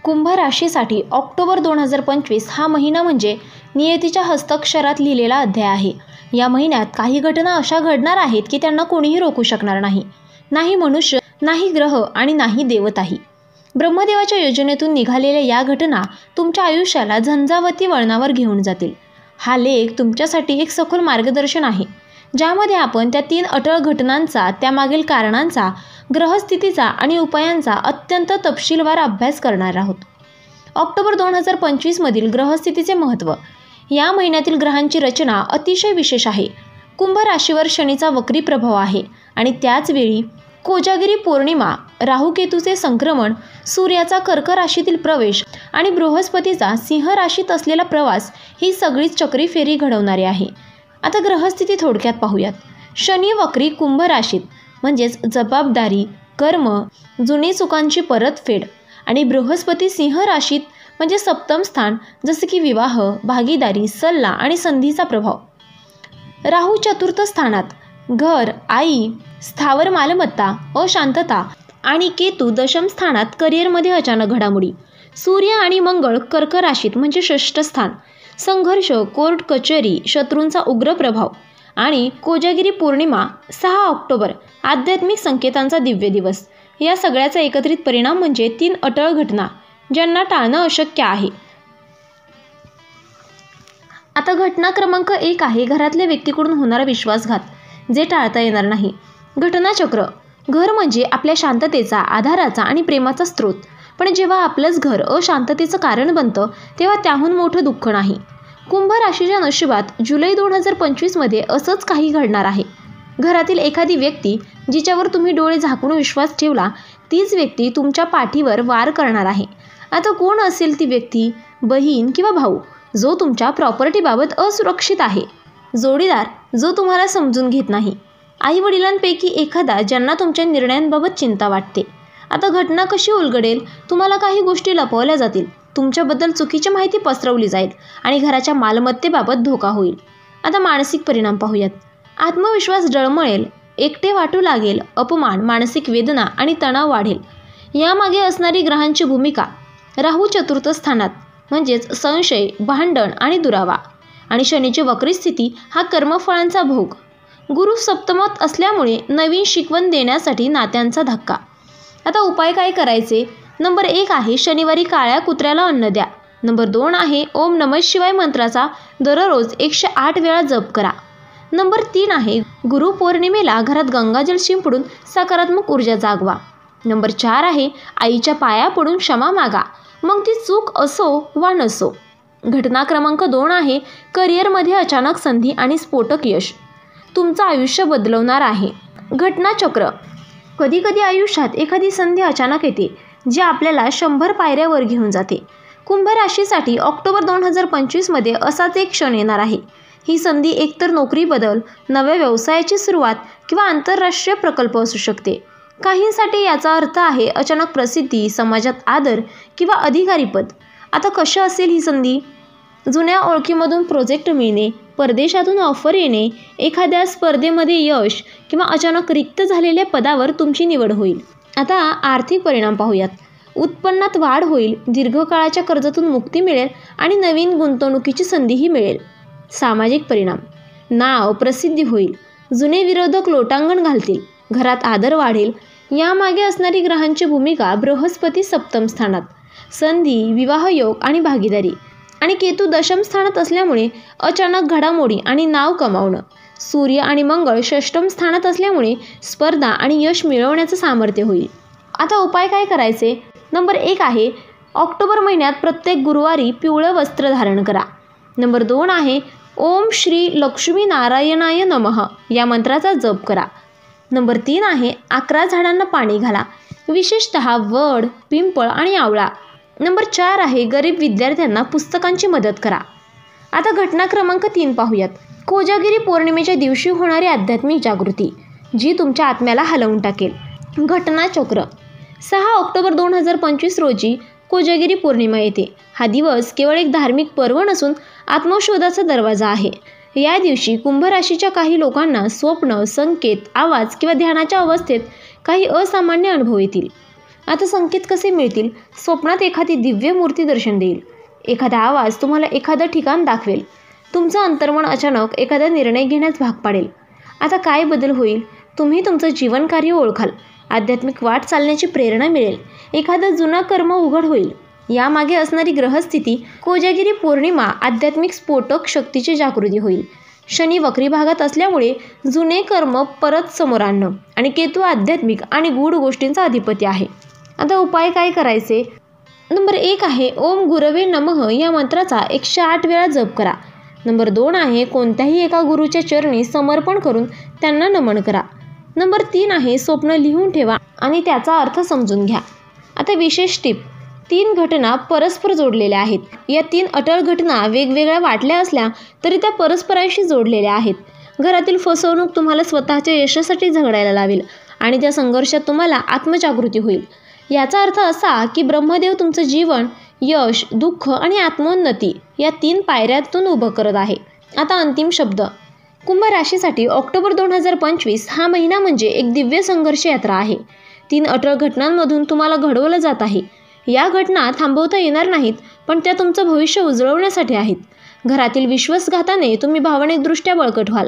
Kumbh राशीसाठी October 2025 हा महिना म्हणजे नियतीच्या हस्ताक्षरात लिहिलेला अध्याय आहे. या महिन्यात काही घटना अशा घडणार आहेत की त्यांना कोणीही रोखू शकणार नाही. नाही मनुष्य, नाही ग्रह आणि नाही देवताही. ब्रह्मदेवाच्या योजनेतून निघालेल्या या घटना तुमच्या आयुष्याला झंझावती वळणावर घेऊन जातील. हा लेख तुमच्यासाठी एक सखोल मार्गदर्शन आहे, ज्यामध्ये आपण त्या 3 अटळ घटनांचा, त्यामागील कारणांचा, ग्रहस्थितीचा आणि उपायांचा अत्यंत तपशीलवार अभ्यास करणार आहोत. ऑक्टोबर 2025 मधील ग्रहस्थितीचे महत्त्व. या महिन्यातील ग्रहांची रचना अतिशय विशेष आहे. कुंभ राशीवर शनीचा वक्री प्रभाव आहे आणि त्याचवेळी कोजागिरी पौर्णिमा, राहुकेतूचे संक्रमण, सूर्याचा कर्क राशीतील प्रवेश आणि बृहस्पतीचा सिंह राशीत असलेला प्रवास ही सगळीच चक्री फेरी घडवणारी आहे. आता ग्रहस्थिती थोडक्यात पाहूयात. शनी वक्री कुंभ राशीत म्हणजेच जबाबदारी, कर्म, जुनी चुकांची परतफेड आणि बृहस्पती सिंह राशीत म्हणजे सप्तम स्थान, जसे की विवाह, भागीदारी, सल्ला आणि संधीचा प्रभाव. राहू चतुर्थ स्थानात, घर, आई, स्थावर मालमत्ता, अशांतता आणि केतू दशम स्थानात, करिअरमध्ये अचानक घडामोडी. सूर्य आणि मंगळ कर्क राशीत म्हणजे षष्ठ स्थान, संघर्ष, कोर्ट कचेरी, शत्रूंचा उग्र प्रभाव. आणि कोजागिरी पौर्णिमा 6 ऑक्टोबर, आध्यात्मिक संकेतांचा दिव्य दिवस. या सगळ्याचा एकत्रित परिणाम म्हणजे 3 अटळ घटना, ज्यांना टाळणं अशक्य आहे. आता घटना क्रमांक 1 आहे घरातल्या व्यक्तीकडून होणारा विश्वासघात, जे टाळता येणार नाही. घटनाचक्र. घर म्हणजे आपल्या शांततेचा, आधाराचा आणि प्रेमाचा स्रोत. पण जेव्हा आपलंच घर अशांततेचं कारण बनतं, तेव्हा त्याहून मोठं दुःख नाही. कुंभ राशीच्या नशिबात जुलै 2025 मध्ये असंच काही घडणार आहे. घरातील एखादी व्यक्ती जिच्यावर तुम्ही डोळे झाकून विश्वास ठेवला, तीच व्यक्ती तुमच्या पाठीवर वार करणार आहे. आता कोण असेल ती व्यक्ती? बहीण किंवा भाऊ, जो तुमच्या प्रॉपर्टीबाबत असुरक्षित आहे. जोडीदार, जो तुम्हाला समजून घेत नाही. आई वडिलांपैकी एखादा, ज्यांना तुमच्या निर्णयांबाबत चिंता वाटते. आता घटना कशी उलगडेल? तुम्हाला काही गोष्टी लपवल्या जातील, तुमच्याबद्दल चुकीची माहिती पसरवली जाईल आणि घराच्या मालमत्तेबाबत धोका होईल. आता मानसिक परिणाम पाहूयात. आत्मविश्वास डळमळेल, एकटे वाटू लागेल, अपमान, मानसिक वेदना आणि तणाव वाढेल. यामागे असणारी ग्रहांची भूमिका. राहू चतुर्थ स्थानात म्हणजेच संशय, भांडण आणि दुरावा. आणि शनीची वक्री स्थिती हा कर्मफळांचा भोग. गुरु सप्तमात असल्यामुळे नवीन शिकवण देण्यासाठी नात्यांचा धक्का. आता उपाय काय करायचे? नंबर 1 आहे शनिवारी काळ्या कुत्र्याला अन्न द्या. नंबर 2 आहे ओम नमः शिवाय मंत्राचा दररोज 108 वेळा जप करा. नंबर 3 आहे गुरुपौर्णिमेला घरात गंगाजल शिंपडून सकारात्मक ऊर्जा जागवा. नंबर 4 आहे आईच्या पाया पडून क्षमा मागा, मग ती चूक असो वा नसो. घटना क्रमांक 2 आहे करिअरमध्ये अचानक संधी आणि स्फोटक यश. तुमचं आयुष्य बदलवणार आहे. घटनाचक्र. कधीकधी आयुष्यात एखादी संधी अचानक येते, जी आपल्याला 100 पायऱ्यावर घेऊन जाते. कुंभ राशीसाठी ऑक्टोबर 2025 मध्ये असाच एक क्षण येणार आहे. ही संधी एकतर नोकरी बदल, नव्या व्यवसायाची सुरुवात किंवा आंतरराष्ट्रीय प्रकल्प असू शकते. काहींसाठी याचा अर्थ आहे अचानक प्रसिद्धी, समाजात आदर किंवा अधिकारीपद. आता कशी असेल ही संधी? जुन्या ओळखीमधून प्रोजेक्ट मिळणे, परदेशातून ऑफर येणे, एखाद्या स्पर्धेमध्ये यश किंवा अचानक रिक्त झालेल्या पदावर तुमची निवड होईल. आता आर्थिक परिणाम पाहूयात. उत्पन्नात वाढ होईल, दीर्घकाळाच्या कर्जातून मुक्ती मिळेल आणि नवीन गुंतवणुकीची संधीही मिळेल. सामाजिक परिणाम. नाव, प्रसिद्धी होईल, जुने विरोधक लोटांगण घालतील, घरात आदर वाढेल. यामागे असणारी ग्रहांची भूमिका. बृहस्पती सप्तम स्थानात, संधी, विवाहयोग आणि भागीदारी. आणि केतू दशम स्थानात असल्यामुळे अचानक घडामोडी आणि नाव कमावणं. सूर्य आणि मंगळ षष्टम स्थानात असल्यामुळे स्पर्धा आणि यश मिळवण्याचं सामर्थ्य होईल. आता उपाय काय करायचे? नंबर 1 आहे ऑक्टोबर महिन्यात प्रत्येक गुरुवारी पिवळं वस्त्र धारण करा. नंबर 2 आहे ओम श्री लक्ष्मी नारायणाय नमः या मंत्राचा जप करा. नंबर 3 आहे 11 झाडांना पाणी घाला, विशेषतः वड, पिंपळ आणि आवळा. नंबर 4 आहे गरीब विद्यार्थ्यांना पुस्तकांची मदत करा. आता घटना क्रमांक 3 पाहूयात. कोजागिरी पौर्णिमेच्या दिवशी होणारी आध्यात्मिक जागृती, जी तुमच्या आत्म्याला हलवून टाकेल. घटनाचक्र. 6 ऑक्टोबर 2025 रोजी कोजागिरी पौर्णिमा येते. हा दिवस केवळ एक धार्मिक पर्व नसून आत्मशोधाचा दरवाजा आहे. या दिवशी कुंभ राशीच्या काही लोकांना स्वप्न, संकेत, आवाज किंवा ध्यानाच्या अवस्थेत काही असामान्य अनुभव येतील. आता संकेत कसे मिळतील? स्वप्नात एखादी दिव्य मूर्ती दर्शन देईल, एखादा आवाज तुम्हाला एखादं ठिकाण दाखवेल, तुमचं अंतर्मन अचानक एखादा निर्णय घेण्यास भाग पाडेल. आता काय बदल होईल? तुम्ही तुमचं जीवन कार्य ओळखाल, आध्यात्मिक वाट चालण्याची प्रेरणा मिळेल, एखादं जुना कर्म उघड होईल. यामागे असणारी ग्रहस्थिती कोजागिरी पौर्णिमा आध्यात्मिक स्फोटक शक्तीची जागृती होईल. शनी वक्री भागात असल्यामुळे जुने कर्म परत समोर आणणं आणि केतू आध्यात्मिक आणि गूढ गोष्टींचा अधिपती आहे. आता उपाय काय करायचे? नंबर 1 आहे ओम गुरवे नमः या मंत्राचा 108 वेळा जप करा. नंबर 2 आहे कोणत्याही एका गुरुच्या चरणी समर्पण करून त्यांना नमन करा. नंबर 3 आहे स्वप्न लिहून ठेवा आणि त्याचा अर्थ समजून घ्या. आता विशेष टिप, 3 घटना परस्पर जोडलेल्या आहेत. या 3 अटळ घटना वेगवेगळ्या वाटल्या असल्या तरी त्या परस्परांशी जोडलेल्या आहेत. घरातील फसवणूक तुम्हाला स्वतःच्या यशासाठी झगडायला लावेल आणि त्या संघर्षात तुम्हाला आत्मजागृती होईल. याचा अर्थ असा की ब्रह्मदेव तुमचं जीवन यश, दुःख आणि आत्मोन्नती या 3 पायऱ्यातून उभं करत आहे. आता अंतिम शब्द. कुंभ राशीसाठी ऑक्टोबर 2025 हा महिना म्हणजे एक दिव्य संघर्ष यात्रा आहे. 3 अटळ घटनांमधून तुम्हाला घडवलं जात आहे. या घटना थांबवता येणार नाहीत, पण त्या तुमचं भविष्य उजळवण्यासाठी आहेत. घरातील विश्वासघाताने तुम्ही भावनिकदृष्ट्या बळकट व्हाल.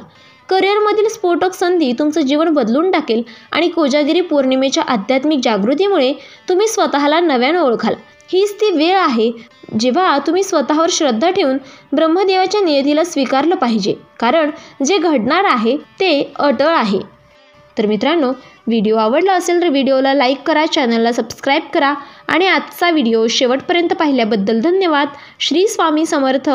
करिअरमधील स्फोटक संधी तुमचं जीवन बदलून टाकेल आणि कोजागिरी पौर्णिमेच्या आध्यात्मिक जागृतीमुळे तुम्ही स्वतःला नव्यानं ओळखाल. हीच ती वेळ आहे जेव्हा तुम्ही स्वतःवर श्रद्धा ठेवून ब्रह्मदेवाच्या नियतीला स्वीकारलं पाहिजे, कारण जे घडणार आहे ते अटळ आहे. तर मित्रांनो, व्हिडिओ आवडला असेल तर व्हिडिओला लाईक करा, चॅनलला सबस्क्राईब करा आणि आजचा व्हिडिओ शेवटपर्यंत पाहिल्याबद्दल धन्यवाद. श्री स्वामी समर्थ.